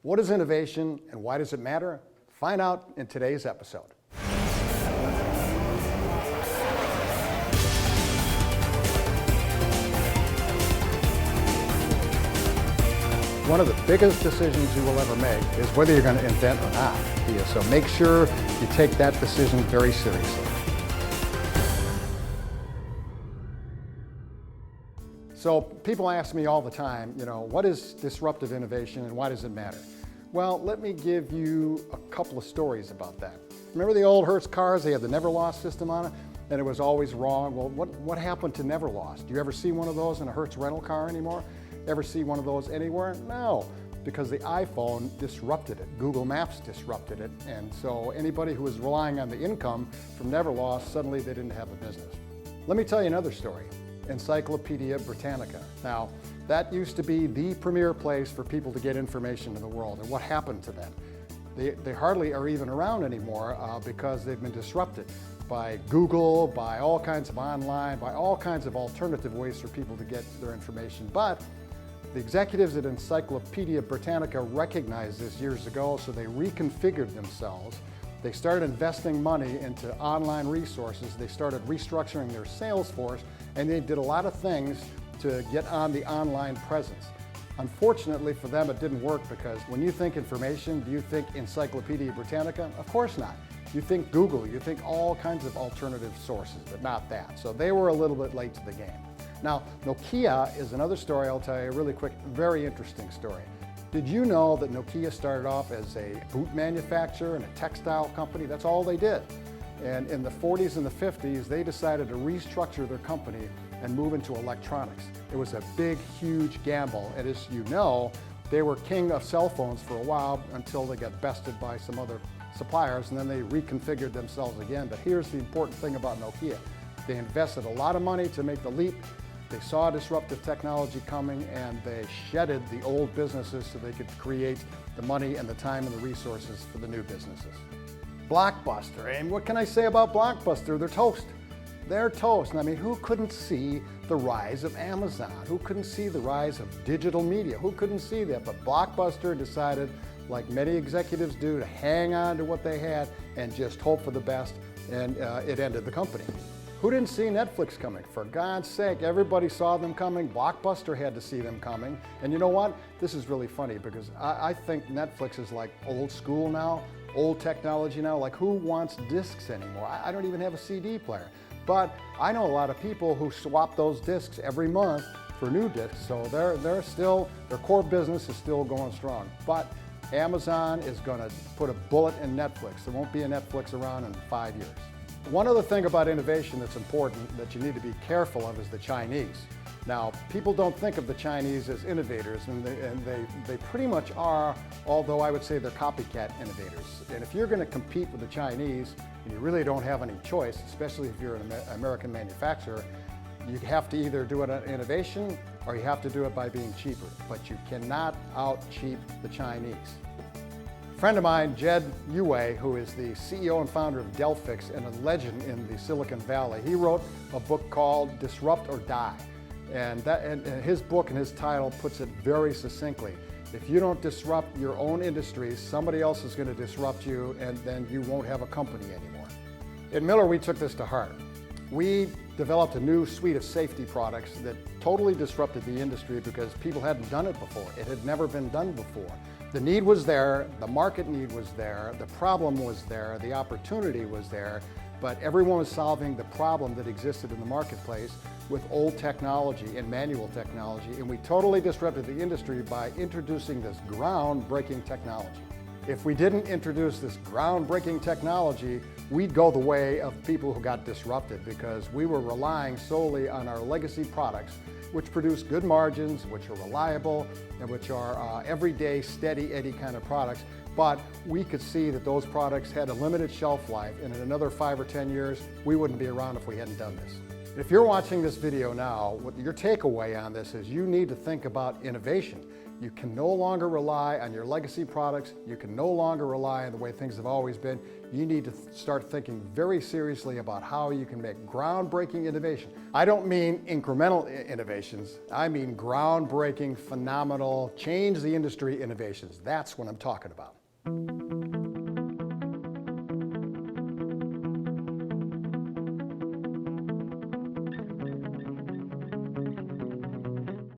What is innovation and why does it matter? Find out in today's episode. One of the biggest decisions you will ever make is whether you're going to invent or not. So make sure you take that decision very seriously. So people ask me all the time, what is disruptive innovation and why does it matter? Well, let me give you a couple of stories about that. Remember the old Hertz cars? They had the never lost system on it, and it was always wrong. Well, what happened to never lost? Do you ever see one of those in a Hertz rental car anymore? Ever see one of those anywhere? No, because the iPhone disrupted it. Google Maps disrupted it. And so anybody who was relying on the income from never lost, suddenly they didn't have a business. Let me tell you another story. Encyclopedia Britannica. Now, that used to be the premier place for people to get information in the world. And what happened to them? They hardly are even around anymore because they've been disrupted by Google, by all kinds of online, by all kinds of alternative ways for people to get their information. But the executives at Encyclopedia Britannica recognized this years ago, so they reconfigured themselves. They started investing money into online resources. They started restructuring their sales force, and they did a lot of things to get on the online presence. Unfortunately for them, it didn't work because when you think information, do you think Encyclopedia Britannica? Of course not. You think Google, you think all kinds of alternative sources, but not that. So they were a little bit late to the game. Now, Nokia is another story I'll tell you really quick, very interesting story. Did you know that Nokia started off as a boot manufacturer and a textile company? That's all they did. And in the 40s and the 50s, they decided to restructure their company and move into electronics. It was a big, huge gamble. And as you know, they were king of cell phones for a while until they got bested by some other suppliers, and then they reconfigured themselves again. But here's the important thing about Nokia. They invested a lot of money to make the leap. They saw disruptive technology coming and they shedded the old businesses so they could create the money and the time and the resources for the new businesses. Blockbuster, and what can I say about Blockbuster? They're toast. They're toast. And I mean, who couldn't see the rise of Amazon? Who couldn't see the rise of digital media? Who couldn't see that? But Blockbuster decided, like many executives do, to hang on to what they had and just hope for the best, and it ended the company. Who didn't see Netflix coming? For God's sake, everybody saw them coming. Blockbuster had to see them coming. And you know what? This is really funny because I think Netflix is like old school now, old technology now. Like, who wants discs anymore? I don't even have a CD player. But I know a lot of people who swap those discs every month for new discs. So they're still, their core business is still going strong. But Amazon is going to put a bullet in Netflix. There won't be a Netflix around in 5 years. One other thing about innovation that's important that you need to be careful of is the Chinese. Now, people don't think of the Chinese as innovators, and they pretty much are, although I would say they're copycat innovators. And if you're going to compete with the Chinese, and you really don't have any choice, especially if you're an American manufacturer, you have to either do it on innovation or you have to do it by being cheaper. But you cannot out-cheap the Chinese. A friend of mine, Jed Yue, who is the CEO and founder of Delphix and a legend in the Silicon Valley, he wrote a book called Disrupt or Die. And his book and his title puts it very succinctly. If you don't disrupt your own industries, somebody else is going to disrupt you, and then you won't have a company anymore. At Miller, we took this to heart. We developed a new suite of safety products that totally disrupted the industry because people hadn't done it before. It had never been done before. The need was there, the market need was there, the problem was there, the opportunity was there, but everyone was solving the problem that existed in the marketplace with old technology and manual technology, and we totally disrupted the industry by introducing this groundbreaking technology. If we didn't introduce this groundbreaking technology, we'd go the way of people who got disrupted because we were relying solely on our legacy products, which produce good margins, which are reliable, and which are everyday, steady Eddie kind of products. But we could see that those products had a limited shelf life, and in another 5 or 10 years, we wouldn't be around if we hadn't done this. If you're watching this video now, what your takeaway on this is you need to think about innovation. You can no longer rely on your legacy products. You can no longer rely on the way things have always been. You need to start thinking very seriously about how you can make groundbreaking innovation. I don't mean incremental innovations. I mean groundbreaking, phenomenal, change the industry innovations. That's what I'm talking about.